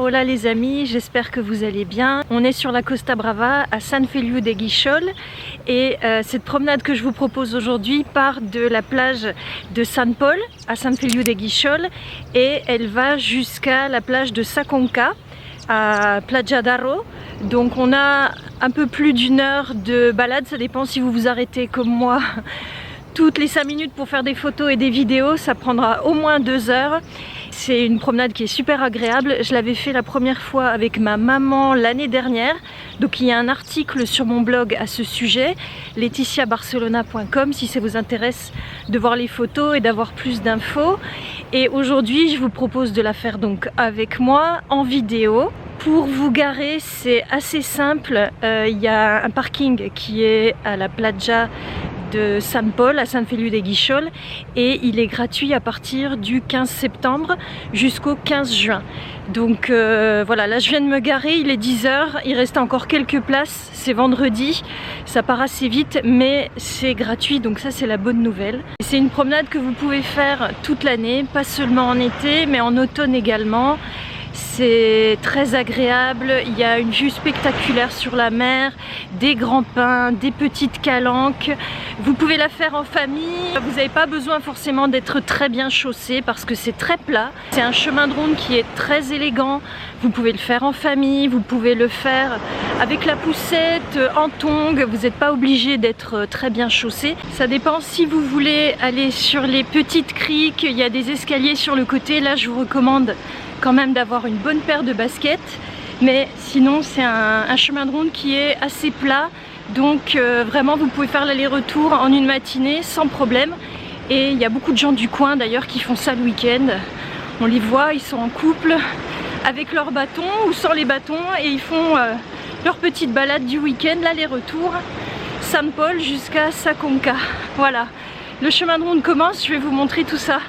Hola les amis, j'espère que vous allez bien. On est sur la Costa Brava à San Feliu de Guíxols et cette promenade que je vous propose aujourd'hui part de la plage de San Pol à San Feliu de Guíxols et elle va jusqu'à la plage de Sa Conca à Platja d'Aro. Donc on a un peu plus d'une heure de balade, ça dépend si vous vous arrêtez comme moi toutes les 5 minutes pour faire des photos et des vidéos, ça prendra au moins 2 heures. C'est une promenade qui est super agréable. Je l'avais fait la première fois avec ma maman l'année dernière. Donc il y a un article sur mon blog à ce sujet, laeticiabarcelona.com, si ça vous intéresse de voir les photos et d'avoir plus d'infos. Et aujourd'hui, je vous propose de la faire donc avec moi en vidéo. Pour vous garer, c'est assez simple. Il y a un parking qui est à la playa de San Pol à San Feliu de Guíxols et il est gratuit à partir du 15 septembre jusqu'au 15 juin. Donc voilà, là je viens de me garer, il est 10 h, il reste encore quelques places, c'est vendredi, ça part assez vite mais c'est gratuit, donc ça c'est la bonne nouvelle. C'est une promenade que vous pouvez faire toute l'année, pas seulement en été mais en automne également. C'est très agréable, il y a une vue spectaculaire sur la mer, des grands pins, des petites calanques. Vous pouvez la faire en famille, vous n'avez pas besoin forcément d'être très bien chaussé parce que c'est très plat. C'est un chemin de ronde qui est très élégant, vous pouvez le faire en famille, vous pouvez le faire avec la poussette, en tongs, vous n'êtes pas obligé d'être très bien chaussé. Ça dépend si vous voulez aller sur les petites criques, il y a des escaliers sur le côté, là je vous recommande quand même d'avoir une bonne paire de baskets, mais sinon c'est un chemin de ronde qui est assez plat, donc vraiment vous pouvez faire l'aller-retour en une matinée sans problème. Et il y a beaucoup de gens du coin d'ailleurs qui font ça le week-end, on les voit, ils sont en couple avec leurs bâtons ou sans les bâtons et ils font leur petite balade du week-end, l'aller-retour San Pol jusqu'à Sa Conca. Voilà, le chemin de ronde commence, je vais vous montrer tout ça.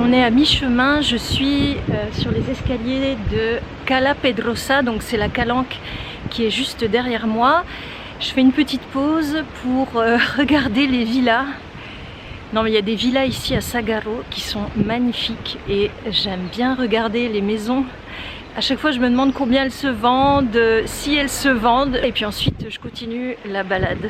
On est à mi-chemin, je suis sur les escaliers de Cala Pedrosa, donc c'est la calanque qui est juste derrière moi. Je fais une petite pause pour regarder les villas. Non mais il y a des villas ici à Sagaro qui sont magnifiques et j'aime bien regarder les maisons. À chaque fois je me demande combien elles se vendent, si elles se vendent, et puis ensuite je continue la balade.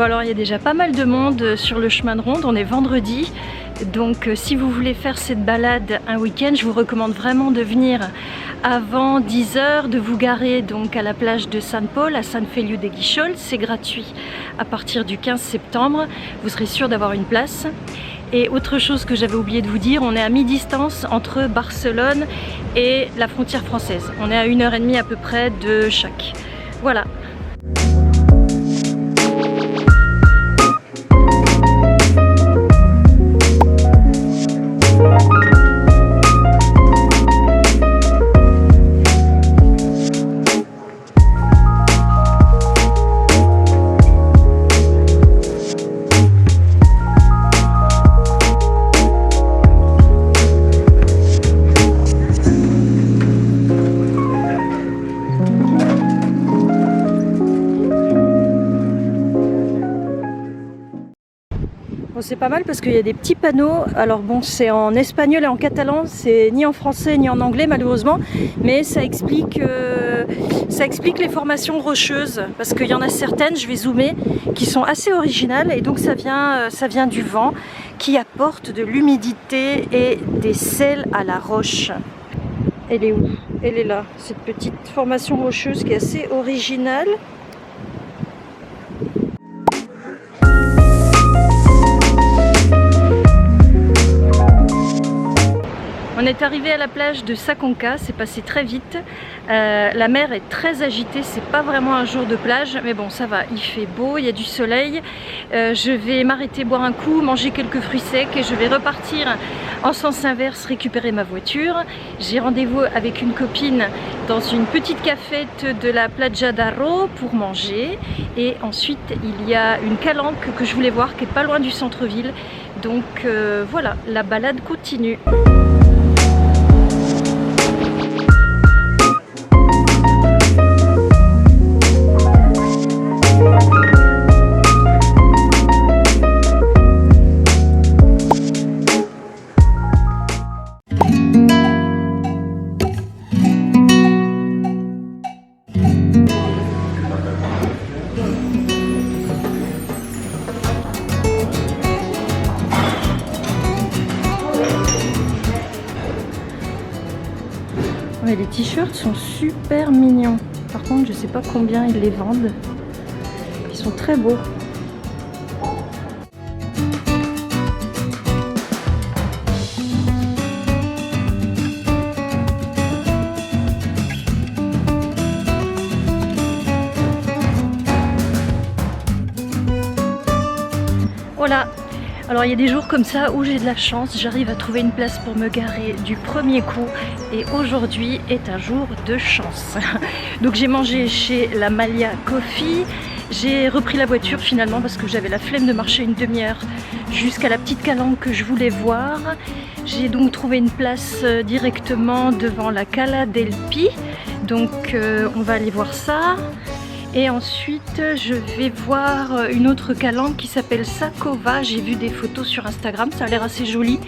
Bon alors il y a déjà pas mal de monde sur le chemin de ronde, on est vendredi. Donc si vous voulez faire cette balade un week-end, je vous recommande vraiment de venir avant 10 h, de vous garer donc à la plage de Sant Pol, à Sant Feliu de Guíxols. C'est gratuit à partir du 15 septembre, vous serez sûr d'avoir une place. Et autre chose que j'avais oublié de vous dire, on est à mi-distance entre Barcelone et la frontière française. On est à 1h30 à peu près de chaque. Voilà. C'est pas mal parce qu'il y a des petits panneaux, alors bon c'est en espagnol et en catalan, c'est ni en français ni en anglais malheureusement, mais ça explique les formations rocheuses, parce qu'il y en a certaines, je vais zoomer, qui sont assez originales et donc ça vient du vent qui apporte de l'humidité et des sels à la roche. Elle est où? Elle est là, cette petite formation rocheuse qui est assez originale. On est arrivé à la plage de Sa Conca, c'est passé très vite. La mer est très agitée, c'est pas vraiment un jour de plage, mais bon ça va, il fait beau, il y a du soleil. Je vais m'arrêter boire un coup, manger quelques fruits secs et je vais repartir en sens inverse récupérer ma voiture. J'ai rendez-vous avec une copine dans une petite cafette de la Platja d'Aro pour manger. Et ensuite il y a une calanque que je voulais voir qui est pas loin du centre-ville. Donc voilà, la balade continue. Ouais, les t-shirts sont super mignons. Par contre, je sais pas combien ils les vendent. Ils sont très beaux. Voilà. Alors il y a des jours comme ça où j'ai de la chance, j'arrive à trouver une place pour me garer du premier coup et aujourd'hui est un jour de chance. Donc j'ai mangé chez la Malia Coffee, j'ai repris la voiture finalement parce que j'avais la flemme de marcher une demi-heure jusqu'à la petite calanque que je voulais voir. J'ai donc trouvé une place directement devant la Cala del Pi, donc on va aller voir ça. Et ensuite je vais voir une autre calanque qui s'appelle Sa Cova. J'ai vu des photos sur Instagram, ça a l'air assez joli.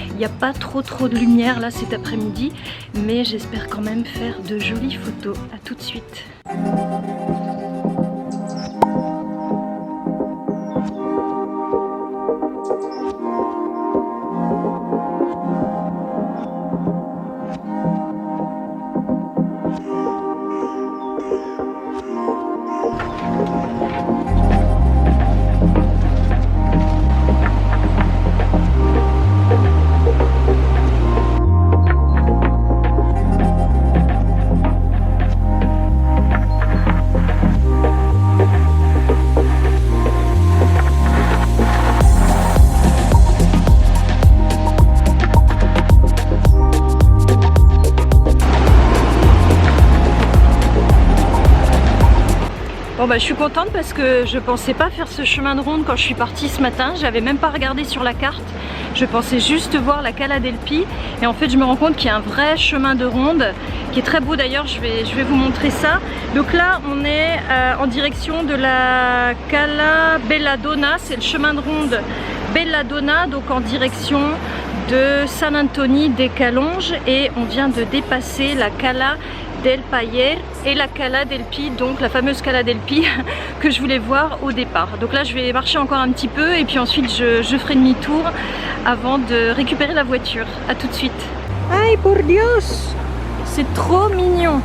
Il n'y a pas trop de lumière là cet après-midi, mais j'espère quand même faire de jolies photos. A tout de suite. Bon bah je suis contente parce que je pensais pas faire ce chemin de ronde quand je suis partie ce matin. J'avais même pas regardé sur la carte. Je pensais juste voir la Cala del Pi et en fait je me rends compte qu'il y a un vrai chemin de ronde qui est très beau d'ailleurs. Je vais vous montrer ça. Donc là on est en direction de la Cala Belladonna. C'est le chemin de ronde Belladonna, donc en direction de Sant Antoni des Calonges, et on vient de dépasser la Cala del Paller et la Cala del Pi, donc la fameuse Cala del Pi que je voulais voir au départ. Donc là je vais marcher encore un petit peu et puis ensuite je ferai demi-tour avant de récupérer la voiture. A tout de suite. Ay por Dios, c'est trop mignon.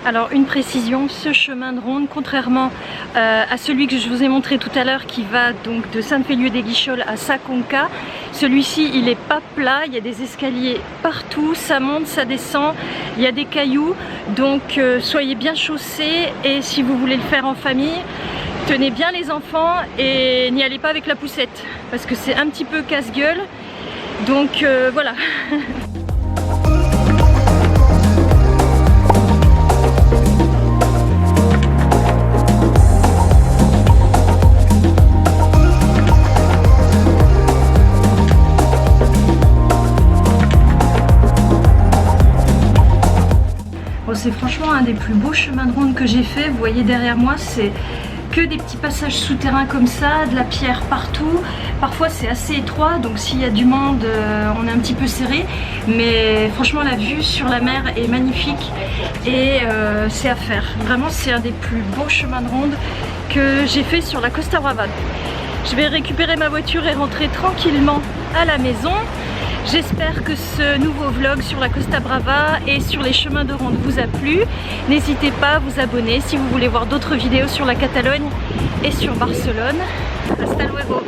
Alors une précision, ce chemin de ronde, contrairement à celui que je vous ai montré tout à l'heure qui va donc de Sant Feliu de Guíxols à Sa Conca, celui-ci il n'est pas plat, il y a des escaliers partout, ça monte, ça descend, il y a des cailloux, donc soyez bien chaussés et si vous voulez le faire en famille, tenez bien les enfants et n'y allez pas avec la poussette parce que c'est un petit peu casse-gueule, donc voilà. C'est franchement un des plus beaux chemins de ronde que j'ai fait. Vous voyez derrière moi, c'est que des petits passages souterrains comme ça, de la pierre partout. Parfois c'est assez étroit, donc s'il y a du monde, on est un petit peu serré. Mais franchement la vue sur la mer est magnifique et c'est à faire. Vraiment c'est un des plus beaux chemins de ronde que j'ai fait sur la Costa Brava. Je vais récupérer ma voiture et rentrer tranquillement à la maison. J'espère que ce nouveau vlog sur la Costa Brava et sur les chemins de ronde vous a plu. N'hésitez pas à vous abonner si vous voulez voir d'autres vidéos sur la Catalogne et sur Barcelone. Hasta luego!